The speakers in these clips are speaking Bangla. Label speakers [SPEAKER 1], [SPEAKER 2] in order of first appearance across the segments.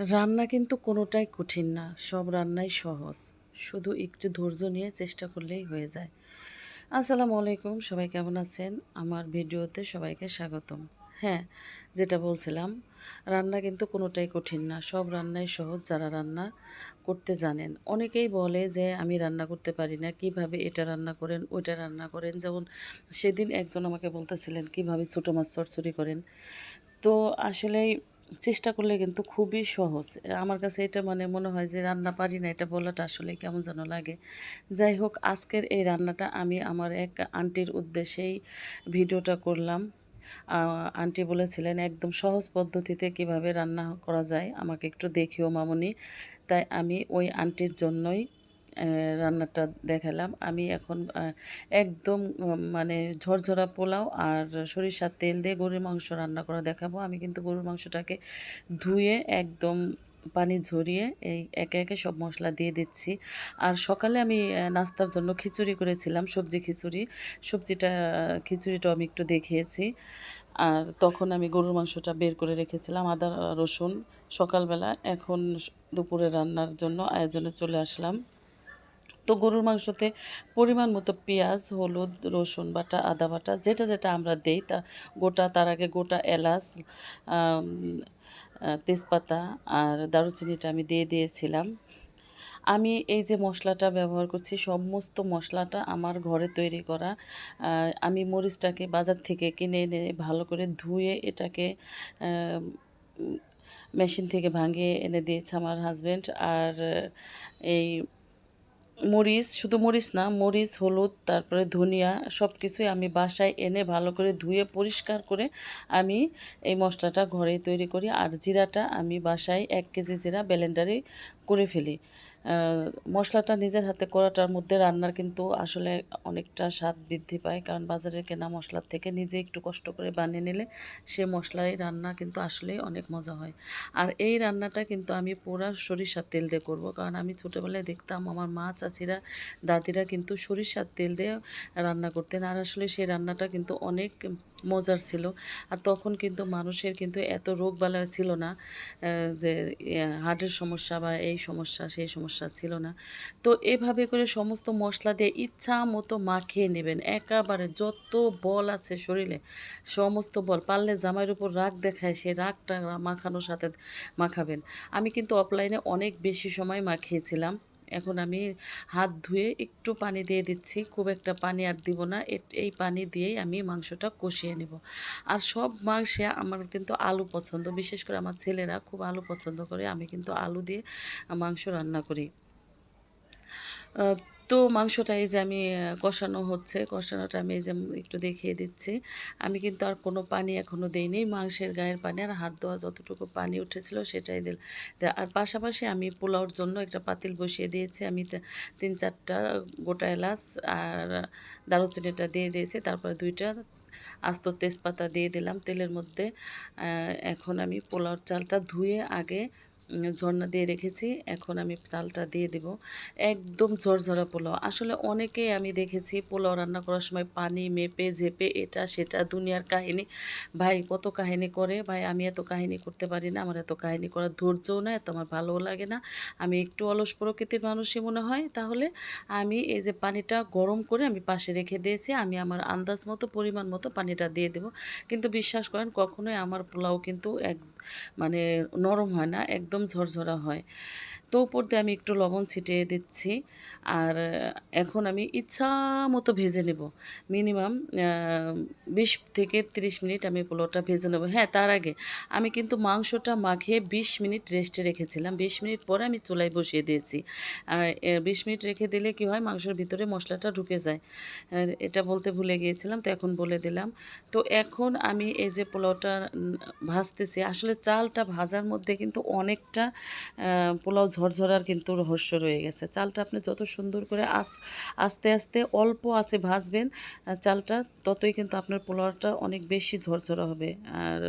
[SPEAKER 1] রান্না কিন্তু কোনোটাই কঠিন না, সব রান্নাই সহজ। শুধু একটু ধৈর্য নিয়ে চেষ্টা করলেই হয়ে যায়। আসসালামু আলাইকুম, সবাই কেমন আছেন? আমার ভিডিওতে সবাইকে স্বাগতম। হ্যাঁ, যেটা বলছিলাম, রান্না কিন্তু কোনোটাই কঠিন না, সব রান্নাই সহজ যারা রান্না করতে জানেন। অনেকেই বলে যে আমি রান্না করতে পারি না, কিভাবে এটা রান্না করেন ওইটা রান্না করেন। যেমন সেদিন একজন আমাকে বলতেছিলেন কিভাবে ছোটো মাছ চচ্চড়ি করেন। তো আসলেই চেষ্টা করলে কিন্তু খুবই সহজ। আমার কাছে এটা মনে হয় যে রান্না পারি না, এটা বলাটা আসলে কেমন যেন লাগে। যাই হোক, আজকের এই রান্নাটা আমি আমার এক আন্টির উদ্দেশ্যেই ভিডিওটা করলাম। আন্টি বলেছিলেন একদম সহজ পদ্ধতিতে কিভাবে রান্না করা যায় আমাকে একটু দেখিও মামুনি। তাই আমি ওই আন্টির জন্যই রান্নাটা দেখালাম। আমি এখন একদম মানে ঝরঝরা পোলাও আর সরিষার তেল দিয়ে গরুর মাংস রান্না করা দেখাবো। আমি কিন্তু গরুর মাংসটাকে ধুয়ে একদম পানি ঝরিয়ে এই একে একে সব মশলা দিয়ে দিচ্ছি। আর সকালে আমি নাস্তার জন্য খিচুড়ি করেছিলাম, সবজি খিচুড়ি। খিচুড়িটাও আমি একটু দেখিয়েছি। আর তখন আমি গরুর মাংসটা বের করে রেখেছিলাম, আদা রসুন সকালবেলা। এখন দুপুরে রান্নার জন্য আয়োজনে চলে আসলাম। তো গরুর মাংসতে পরিমাণ মতো পেঁয়াজ, হলুদ, রসুন বাটা, আদা বাটা, যেটা যেটা আমরা দেই তা গোটা, তার আগে গোটা এলাচ, আম, তেজপাতা আর দারুচিনিটা আমি দিয়ে দিয়েছিলাম। আমি এই যে মশলাটা ব্যবহার করছি, সমস্ত মশলাটা আমার ঘরে তৈরি করা। আমি মরিচটাকে বাজার থেকে কিনে এনে ভালো করে ধুয়ে এটাকে মেশিন থেকে ভাঙিয়ে এনে দিয়েছে আমার হাজব্যান্ড। আর এই মরিচ, শুধু মরিচ না, মরিচ, হলুদ, তারপরে ধনিয়া, সব কিছুই আমি বাসায় এনে ভালো করে ধুয়ে পরিষ্কার করে আমি এই মশলাটা ঘরেই তৈরি করি। আর জিরাটা আমি বাসায় 1 কেজি জিরা ব্লেন্ডারে করে ফেলি। মশলাটা নিজের হাতে করাটার মধ্যে রান্নার কিন্তু আসলে অনেকটা স্বাদ বৃদ্ধি পায়, কারণ বাজারের কেনা মশলার থেকে নিজে একটু কষ্ট করে বানিয়ে নিলে সে মশলাই রান্না কিন্তু আসলেই অনেক মজা হয়। আর এই রান্নাটা কিন্তু আমি পুরা সরিষার তেল দিয়ে করব, কারণ আমি ছোটোবেলায় দেখতাম আমার মা, চাচিরা, দাদিরা কিন্তু সরিষার তেল দিয়ে রান্না করতেন। আর আসলে সেই রান্নাটা কিন্তু অনেক মজার ছিল। আর তখন কিন্তু মানুষের কিন্তু এত রোগবালাই ছিল না, যে হার্টের সমস্যা বা এই সমস্যা সেই সমস্যা ছিল না। তো এভাবে করে সমস্ত মশলা দিয়ে ইচ্ছা মতো মাখিয়ে নেবেন, একেবারে যত বল আছে শরীরে সমস্ত বল, পারলে জামাইয়ের উপর রাগ দেখায় সেই রাগটা মাখানোর সাথে মাখাবেন। আমি কিন্তু অফলাইনে অনেক বেশি সময় মাখিয়েছিলাম। এখন আমি হাত ধুয়ে একটু পানি দিয়ে দিচ্ছি, খুব একটা পানি আর দিব না। এই পানি দিয়েই আমি মাংসটা কষিয়ে নেব। আর সব মাংসে আমার কিন্তু আলু পছন্দ, বিশেষ করে আমার ছেলেরা খুব আলু পছন্দ করে। আমি কিন্তু আলু দিয়ে মাংস রান্না করি। আহ, তো মাংসটা এই যে আমি কষানো হচ্ছে, কষানোটা আমি এই যে একটু দেখিয়ে দিচ্ছি। আমি কিন্তু আর কোনো পানি এখনও দিইনি, মাংসের গায়ের পানি আর হাত ধোয়া যতটুকু পানি উঠেছিল সেটাই দিল। আর পাশাপাশি আমি পোলাওর জন্য একটা পাতিল বসিয়ে দিয়েছি। আমি 3-4টা গোটা এলাচ আর দারুচিনিটা দিয়ে দিয়েছি, তারপরে 2টা আস্ত তেজপাতা দিয়ে দিলাম তেলের মধ্যে। এখন আমি পোলাওর চালটা ধুয়ে আগে ঝরনা দিয়ে রেখেছি, এখন আমি চালটা দিয়ে দিব। একদম ঝরঝরা পোলাও। আসলে অনেকেই আমি দেখেছি পোলাও রান্না করার সময় পানি মেপে ঝেপে এটা সেটা দুনিয়ার কাহিনী। ভাই কত কাহিনী করে, ভাই আমি এত কাহিনী করতে পারি না, আমার এত কাহিনী করার ধৈর্যও না, এত আমার ভালোও লাগে না। আমি একটু অলস প্রকৃতির মানুষই মনে হয়। তাহলে আমি এই যে পানিটা গরম করে আমি পাশে রেখে দিয়েছি, আমি আমার আন্দাজ মতো পরিমাণ মতো পানিটা দিয়ে দেব। কিন্তু বিশ্বাস করেন কখনোই আমার পোলাও কিন্তু মানে নরম হয় না, একদম ঝরঝরা হয়। তো উপর দিয়ে আমি একটু লবণ ছিটিয়ে দিচ্ছি। আর এখন আমি ইচ্ছা মতো ভেজে নেব। মিনিমাম 20 থেকে 30 মিনিট আমি পোলাওটা ভেজে নেব। হ্যাঁ, তার আগে আমি কিন্তু মাংসটা মাখিয়ে 20 মিনিট রেস্টে রেখেছিলাম। 20 মিনিট পরে আমি চুলায় বসিয়ে দিয়েছি। আর 20 মিনিট রেখে দিলে কি হয়, মাংসের ভিতরে মশলাটা ঢুকে যায়। আর এটা বলতে ভুলে গিয়েছিলাম, তো এখন বলে দিলাম। তো এখন আমি এই যে পোলাওটা ভাজতেছি, আসলে চালটা ভাজার মধ্যে কিন্তু অনেকটা পোলাও ঝরঝরার কিন্তু রহস্য রয়ে গেছে। চালটা আপনি যত সুন্দর করে আস্তে আস্তে অল্প আঁচে ভাজবেন চালটা, ততই কিন্তু আপনার পোলাওটা অনেক বেশি ঝরঝরা হবে আর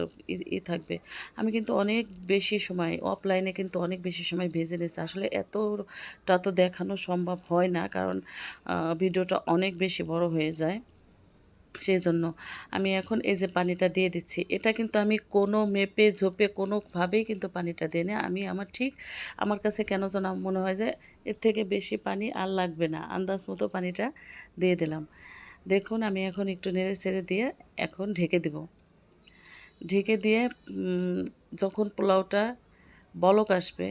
[SPEAKER 1] থাকবে। আমি কিন্তু অনেক বেশি সময় অফলাইনে কিন্তু অনেক বেশি সময় ভেজে নিয়েছি। আসলে এতটা তো দেখানো সম্ভব হয় না, কারণ ভিডিওটা অনেক বেশি বড় হয়ে যায়। সেই জন্য আমি এখন এই যে পানিটা দিয়ে দিচ্ছি, এটা কিন্তু আমি কোনো মেপে ঝোপে কোনোভাবেই কিন্তু পানিটা দিই না। আমি আমার ঠিক আমার কাছে কেন যেন মনে হয় যে এর থেকে বেশি পানি আর লাগবে না, আন্দাজ মতো পানিটা দিয়ে দিলাম। দেখুন আমি এখন একটু নেড়ে চেড়ে দিয়ে এখন ঢেকে দেব। ঢেকে দিয়ে যখন পোলাওটা বলক আসবে,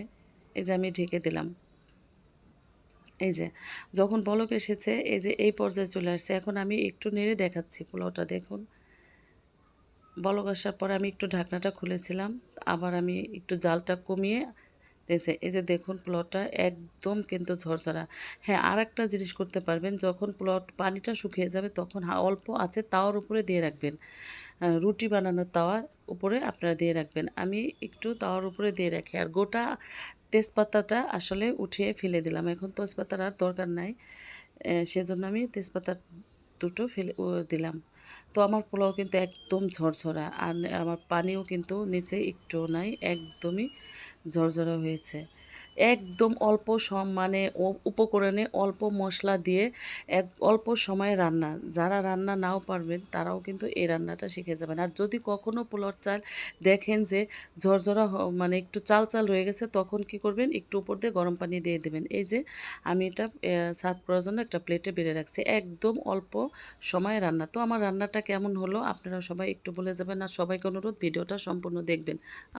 [SPEAKER 1] এই যে আমি ঢেকে দিলাম। এই যে যখন বলক এসেছে, এই যে এই পর্যায়ে চলে আসছে, এখন আমি একটু নেড়ে দেখাচ্ছি পোলাওটা। দেখুন বলক আসার পরে আমি একটু ঢাকনাটা খুলেছিলাম, আবার আমি একটু জালটা কমিয়ে দিয়েছে। এই যে দেখুন পোলাওটা একদম কিন্তু ঝরঝরা। হ্যাঁ, আর একটা জিনিস করতে পারবেন, যখন পোলাও পানিটা শুকিয়ে যাবে তখন অল্প আছে তাওয়ার উপরে দিয়ে রাখবেন। রুটি বানানোর তাওয়া উপরে আপনারা দিয়ে রাখবেন। আমি একটু তাওয়ার উপরে দিয়ে রাখি, আর গোটা তেজপাতাটা আসলে উঠিয়ে ফেলে দিলাম। এখন তেজপাতার আর দরকার নাই, সেজন্য আমি তেজপাতা দুটো দিলাম। তো আমার পোলাও কিন্তু একদম ঝরঝরা, আর আমার পানিও কিন্তু নিচে একটুও নাই, একদমই ঝরঝরা হয়েছে। একদম অল্প মানে উপকরণে অল্প মশলা দিয়ে অল্প সময়ে রান্না। যারা রান্না নাও পারবেন তারাও কিন্তু এই রান্নাটা শিখে যাবেন। আর যদি কখনও পোলাওর চাল দেখেন যে ঝরঝরা মানে একটু চাল চাল হয়ে গেছে, তখন কি করবেন, একটু উপর দিয়ে গরম পানি দিয়ে দেবেন। এই যে আমি এটা সার্ভ করার জন্য একটা প্লেটে বেড়ে রাখছি, একদম অল্প সময়ে রান্না। তো আমার রান্নাটা কেমন হলো আপনারা সবাই একটু বলে যাবেন, আর সবাইকে অনুরোধ ভিডিওটা সম্পূর্ণ দেখবেন।